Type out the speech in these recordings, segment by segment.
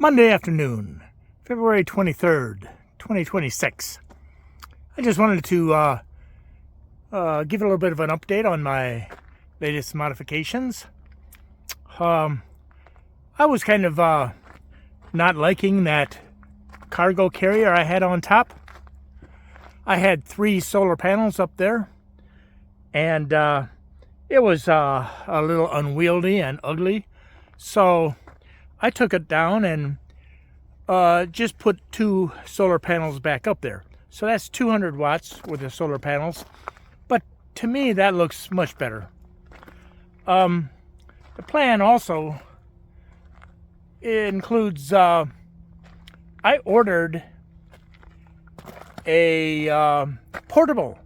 Monday afternoon, February 23rd, 2026. I just wanted to give a little bit of an update on my latest modifications. I was kind of not liking that cargo carrier I had on top. I had 3 solar panels up there, and it was a little unwieldy and ugly. So I took it down and just put 2 solar panels back up there. So that's 200 watts with the solar panels. But to me, that looks much better. The plan also includes, I ordered a portable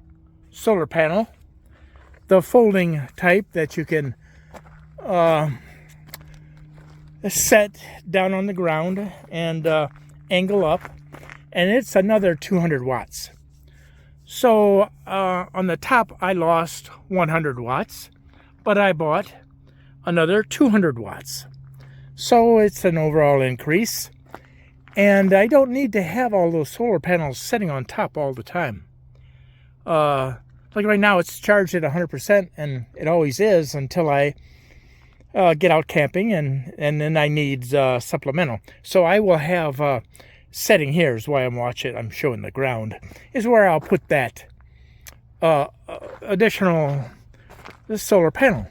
solar panel, the folding type that you can set down on the ground and angle up, and it's another 200 watts. So on the top I lost 100 watts, but I bought another 200 watts. So it's an overall increase, and I don't need to have all those solar panels sitting on top all the time. Like right now it's charged at 100%, and it always is until I get out camping, and then I need supplemental. So I will have setting here is why I'm showing the ground, is where I'll put that additional solar panel.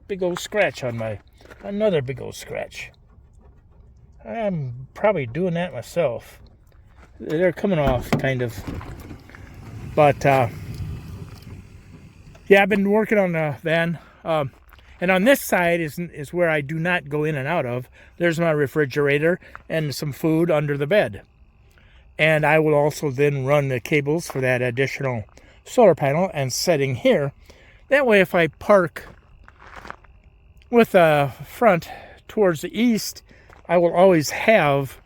Big old scratch on another big old scratch. I'm probably doing that myself. They're coming off, kind of. But yeah, I've been working on the van. And on this side is where I do not go in and out of. There's my refrigerator and some food under the bed. And I will also then run the cables for that additional solar panel and setting here. That way, if I park with the front towards the east, I will always have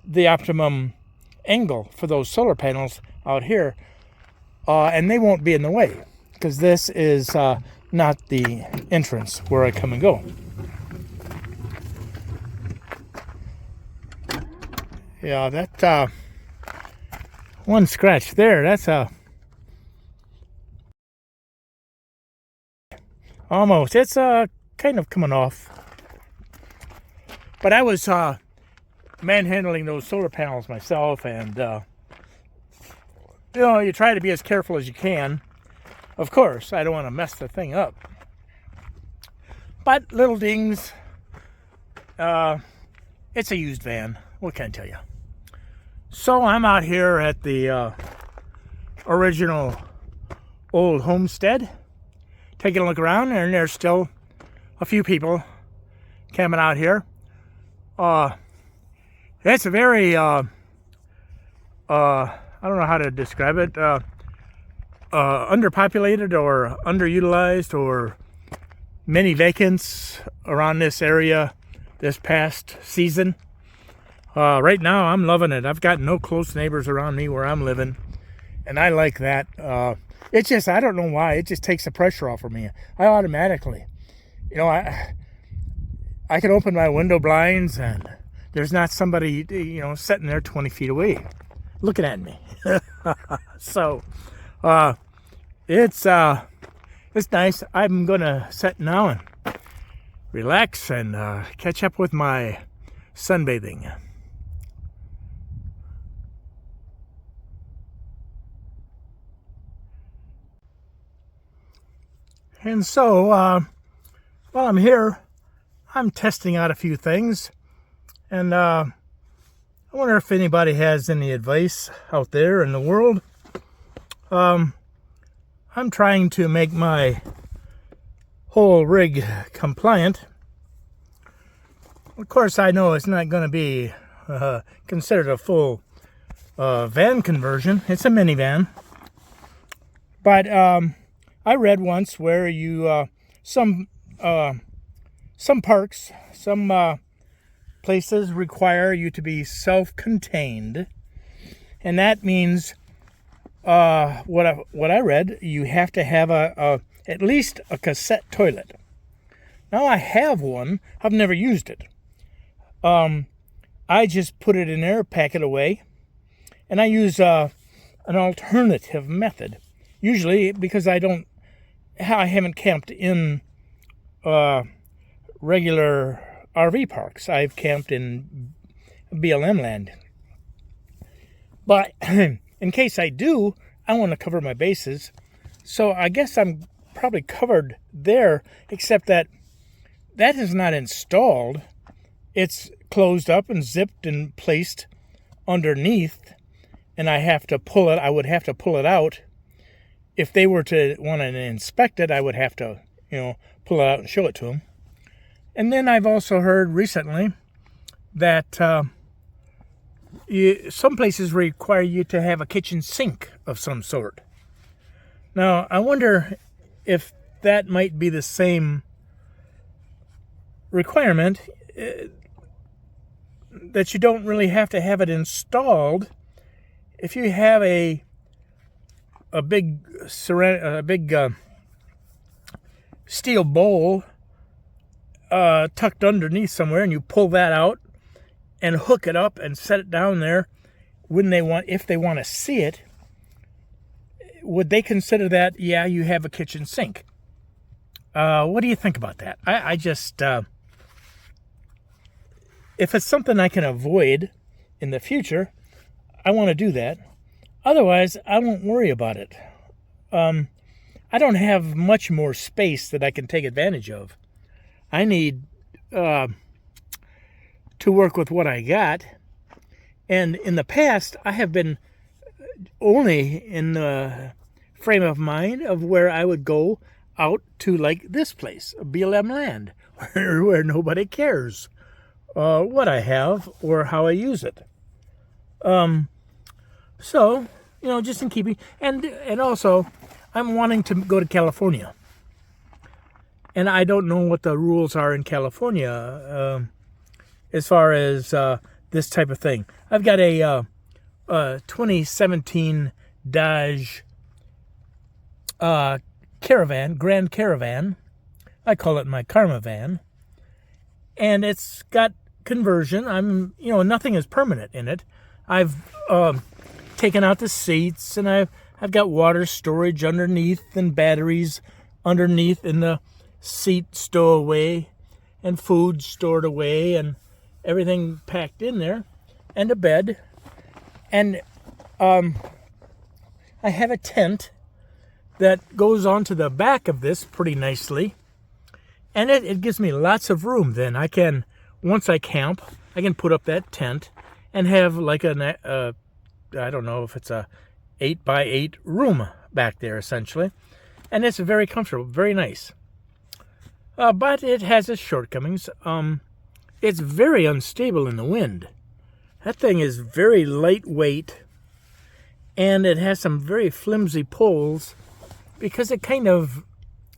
the optimum angle for those solar panels out here. And they won't be in the way, because this is not the entrance where I come and go. Yeah, that one scratch there, that's almost, it's kind of coming off. But I was manhandling those solar panels myself, and you try to be as careful as you can. Of course, I don't want to mess the thing up. But little dings. It's a used van. What can I tell you? So I'm out here at the original old homestead, taking a look around, and there's still a few people camping out here. It's a very, I don't know how to describe it, underpopulated or underutilized, or many vacants around this area this past season. Right now I'm loving it. I've got no close neighbors around me where I'm living, and I like that. It's just, I don't know why, it just takes the pressure off of me. I automatically, I can open my window blinds and there's not somebody, sitting there 20 feet away looking at me. So it's nice. I'm gonna sit now and relax and catch up with my sunbathing. And so while I'm here, I'm testing out a few things, and I wonder if anybody has any advice out there in the world. I'm trying to make my whole rig compliant. Of course, I know it's not going to be considered a full van conversion. It's a minivan. But I read once where you some parks, some places require you to be self-contained, and that means what I read, you have to have at least a cassette toilet. Now I have one. I've never used it. I just put it in there, pack it away, and I use an alternative method. Usually because I haven't camped in regular RV parks. I've camped in BLM land. But in case I do, I want to cover my bases. So I guess I'm probably covered there, except that is not installed. It's closed up and zipped and placed underneath, and I have to pull it. I would have to pull it out. If they were to want to inspect it, I would have to, pull it out and show it to them. And then I've also heard recently that some places require you to have a kitchen sink of some sort. Now, I wonder if that might be the same requirement, that you don't really have to have it installed. If you have a big steel bowl tucked underneath somewhere, and you pull that out and hook it up and set it down there, if they want to see it, would they consider that, yeah, you have a kitchen sink? What do you think about that? I just, if it's something I can avoid in the future, I want to do that. Otherwise, I won't worry about it. I don't have much more space that I can take advantage of. I need to work with what I got. And in the past, I have been only in the frame of mind of where I would go out to, like this place, BLM land, where nobody cares what I have or how I use it. So, just in keeping, and also, I'm wanting to go to California. And I don't know what the rules are in California as far as this type of thing. I've got a 2017 Dodge Grand Caravan. I call it my Karma van. And it's got conversion. Nothing is permanent in it. I've taken out the seats, and I've got water storage underneath and batteries underneath in the seat stowaway, and food stored away, and everything packed in there, and a bed. And I have a tent that goes onto the back of this pretty nicely, and it gives me lots of room. Then I can, once I camp, I can put up that tent and have like I don't know if it's a 8x8 room back there, essentially. And it's very comfortable, very nice. But it has its shortcomings. It's very unstable in the wind. That thing is very lightweight, and it has some very flimsy poles because it kind of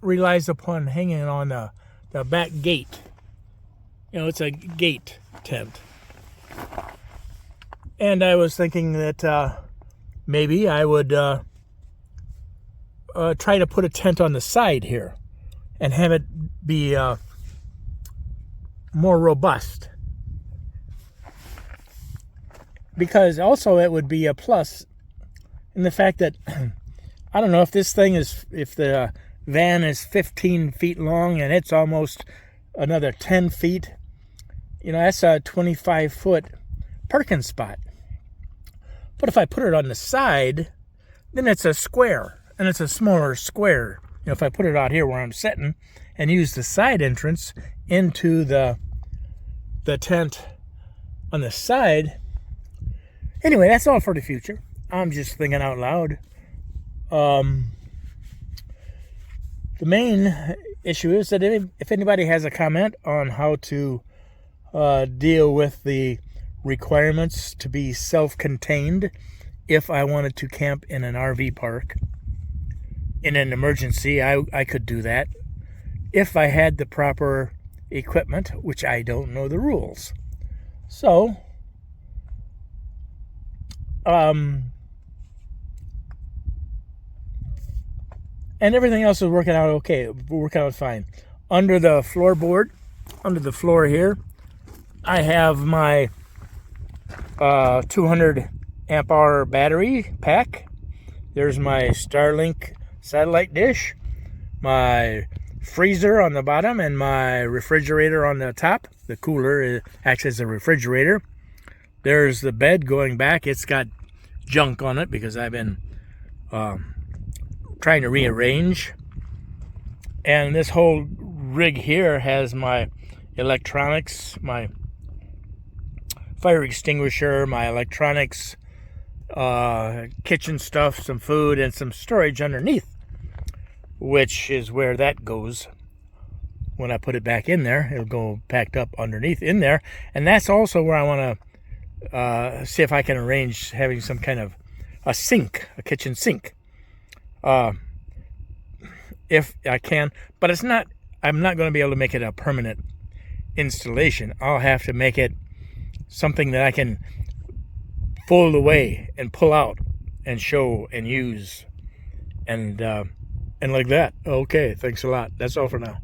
relies upon hanging on the back gate. It's a gate tent. And I was thinking that maybe I would try to put a tent on the side here and have it be more robust. Because also it would be a plus in the fact that I don't know if the van is 15 feet long and it's almost another 10 feet. That's a 25-foot parking spot. But if I put it on the side, then it's a square, and it's a smaller square. If I put it out here where I'm sitting and use the side entrance into the tent on the side. Anyway, that's all for the future. I'm just thinking out loud. The main issue is that if anybody has a comment on how to deal with the requirements to be self-contained if I wanted to camp in an RV park in an emergency, I could do that if I had the proper equipment, which I don't know the rules. So and everything else is working out okay, working out fine. under the floorboard, under the floor here, I have my 200 amp hour battery pack. There's my Starlink satellite dish, my freezer on the bottom, and my refrigerator on the top. The cooler acts as a refrigerator. There's the bed going back. It's got junk on it because I've been trying to rearrange. And this whole rig here has my electronics, my fire extinguisher, my electronics, kitchen stuff, some food, and some storage underneath, which is where that goes. When I put it back in there, it'll go packed up underneath in there. And that's also where I want to see if I can arrange having some kind of a sink, a kitchen sink. If I can, but it's not, I'm not going to be able to make it a permanent installation. I'll have to make it something that I can fold away and pull out and show and use and like that. Okay, thanks a lot. That's all for now.